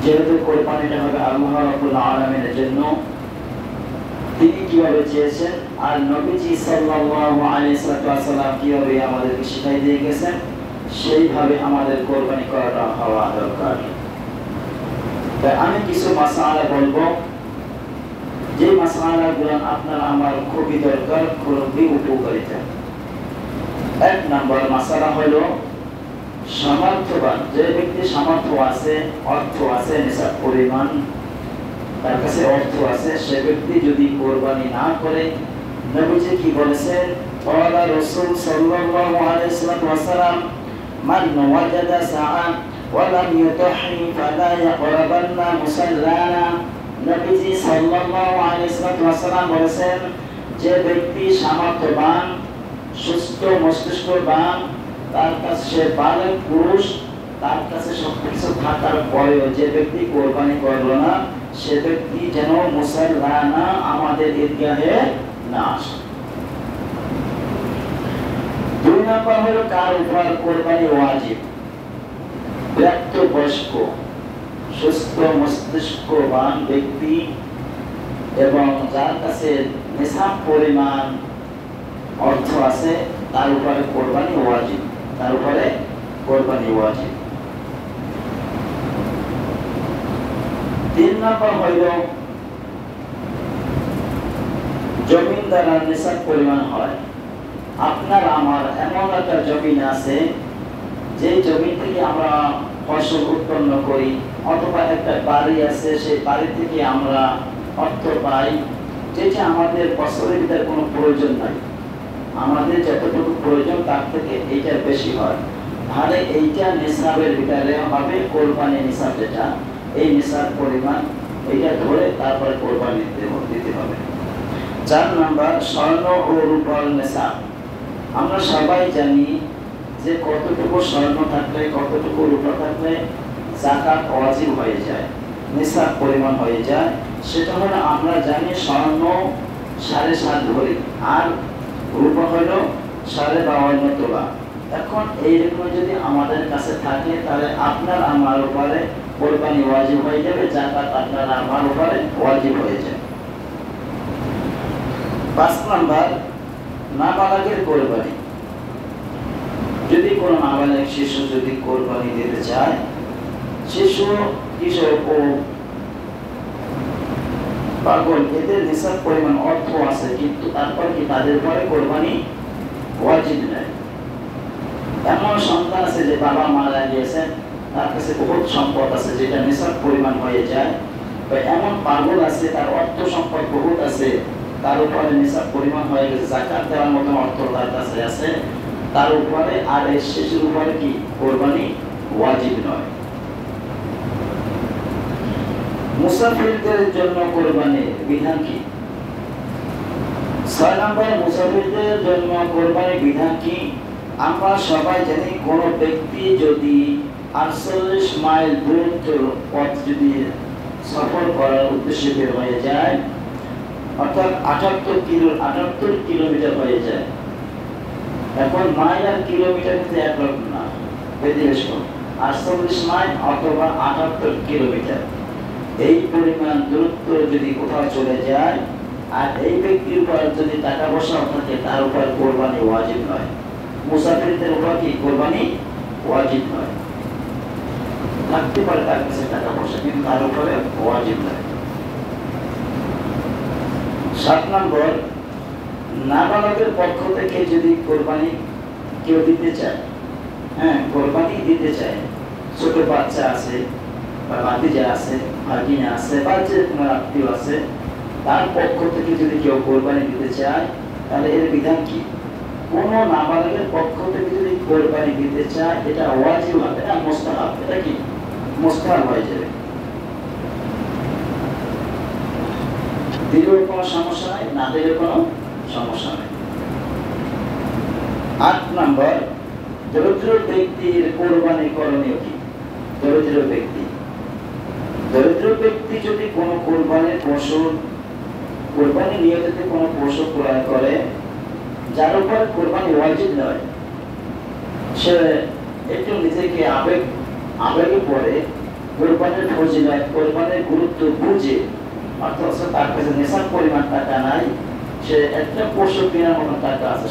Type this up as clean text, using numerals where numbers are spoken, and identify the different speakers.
Speaker 1: যেহেতু কোরবানিটা হবে আল্লাহ রাব্বুল আলামিনের জন্য, তিনি কিভাবে চেয়েছেন আর নবীজি সাল্লাল্লাহু আলাইহি ওয়াসাল্লাম কিভাবে আমাদেরকে শিখাই দিয়ে গেছেন, সেইভাবে আমাদের কোরবানি করাটা হওয়া দরকার। তাই আমি কিছু মাসআলা বলবো, যে মাসআলাগুলো আপনার আমার খুবই দরকার, খুবই উপকারিতা। এক নম্বর মাসআলা হলো, সামর্থ্যবান যে ব্যক্তি সামর্থ্য আছে, অর্থ আছে, নিসাব পরিমাণ তার কাছে অর্থ আছে, সে ব্যক্তি যদি কোরবানি না করে, নবীজি কি বলেছেন, ক্বালা রাসূল সাল্লাল্লাহু আলাইহি ওয়াসাল্লাম, মান ওয়াজাদা সাআন ওয়া লাম ইউতাহি ফালা ইয়াকরাবান্না মুসাল্লানা। নবীজি সাল্লাল্লাহু আলাইহি ওয়াসাল্লাম বলেছেন, যে ব্যক্তি সামর্থ্যবান, সুস্থ মস্তিষ্কবান, তার কাছে বালক পুরুষ, তার কাছে সবকিছু থাকার পরেও যে ব্যক্তি কোরবানি করলো না, সে ব্যক্তি যেন মুসাল্লানা আমাদের ঈদগাহে না আসে। দুই নম্বর হলো, কার উপর কোরবানি ওয়াজিব? প্রাপ্তবয়স্ক সুস্থ মস্তিষ্কবান ব্যক্তি এবং যার কাছে নিসাব পরিমাণ অর্থ আছে, তার উপরে কোরবানি ওয়াজিব, তার উপরে কোরবানি ওয়াজিব। তিন নম্বর হইল, জমিন দ্বারা নিসাব পরিমাণ হয়। আপনার আমার এমন একটা জমিন আছে, যে জমি থেকে আমরা ফসল উৎপন্ন করি, অথবা একটা বাড়ি আছে, সেই বাড়ি থেকে আমরা অর্থ পাই, যেটা আমাদের বছরের ভিতরে কোনো প্রয়োজন নাই, আমাদের যতটুকু প্রয়োজন তার থেকে এইটা বেশি হয়, তাহলে এইটা নিসাবের ভিতরে হবে কোরবানি নিসাব, যেটা এই নিসাব পরিমাণ এইটা ধরে তারপরে কোরবানি দিতে হবে। 4 নম্বর, স্বর্ণ ও রূপার নিসাব। আমরা সবাই জানি যে কতটুকু স্বর্ণ থাকলে, কতটুকু রূপা থাকলে যাকাত ওয়াজিব হয়ে যায়, নিসাব পরিমাণ হয়ে যায়। সেটা হলো, আমরা জানি স্বর্ণ 7.5 ভরি আর রূপা হলো 52.5 তোলা। এখন এইরকম যদি আমাদের কাছে থাকে, তাহলে আপনার আমার উপরে কোরবানি ওয়াজিব হয়ে যাবে, যাকাত আপনার আমার উপরে ওয়াজিব হয়ে যাবে। 5 নম্বর, নাবালকের কোরবানি। যদি কোনো নাবালক শিশু যদি কোরবানি দিতে চায়, শিশু, কিশোর ও পাগল, এদের নিসাব পরিমাণ অর্থ আছে, কিন্তু তারপর কি তাদের উপরে কোরবানি ওয়াজিব নাই। এমন সন্তান আছে যে বাবা মারা গিয়েছেন, তার কাছে বহুত সম্পদ আছে যেটা নিসাব পরিমাণ হয়ে যায়, বা এমন পাগল আছে তার অর্থ সম্পদ বহুত আছে, তার উপরে নিসাব পরিমাণ হয়ে গেছে, যাকাত দেওয়ার মতো অর্থ তার কাছে আছে, তার উপরে আর এই শিশুর উপরে কি কোরবানি ওয়াজিব নয়। মুসাফিরদের জন্য কোরবানির বিধান কি? 6 নম্বর, মুসাফিরদের জন্য কোরবানির বিধান কি? আমরা সবাই জানি, কোন ব্যক্তি যদি 48 মাইল দূরত্ব পথ যদি সফর করার উদ্দেশ্যে বের হয়ে যায়, অর্থাৎ 78 কিলোমিটার হয়ে যায়। এখন মাইল আর কিলোমিটার কিন্তু এক রকম না, বেশ কম, 48 মাইল অথবা 78 কিলোমিটার, এই পরিমাণ দূরত্ব যদি কোথাও চলে যায়, আর এই ব্যক্তির উপর যদি টাকা পয়সা থাকে, তার উপর কোরবানি ওয়াজিব নয়। মুসাফিরদের উপর কি কোরবানি ওয়াজিব নয়, থাকতে পারে তার কাছে টাকা পয়সা, কিন্তু তার উপরে ওয়াজিব নয়। 7 নম্বর, নাবালকের পক্ষ থেকে যদি কোরবানি কেউ দিতে চায়, কোরবানি দিতে চায়, ছোট বাচ্চা আছে বা ভাতিজা আছে, ভাগিনা আছে, বা যে কোনো আত্মীয় আছে, তার পক্ষ থেকে যদি কেউ কোরবানি দিতে চায়, তাহলে এর বিধান কি? কোন নাবালকের পক্ষ থেকে যদি কোরবানি দিতে চায়, এটা ওয়াজিব হবে, এটা মুস্তাহাব, এটা কি মুস্তাহাব হয়ে যাবে, দিলেও কোনো সমস্যা নাই, না দিলেও কোনো সমস্যা নাই। 8 নম্বর, দরিদ্র ব্যক্তির কোরবানি করণীয় কি? দরিদ্র ব্যক্তি যদি কোনো কোরবানির পশু, কোরবানি নিয়তে কোনো পশু ক্রয় করে, যার উপর কোরবানি ওয়াজিব নয়, সে একটু নিজেকে আবেগে পড়ে কোরবানি কোরবানের ফজিলত, কোরবানের গুরুত্ব বুঝে, অর্থাৎ তার কাছে নেশার পরিমাণ টাকা নাই, সে একটা পশু কেনার মতো টাকা আছে।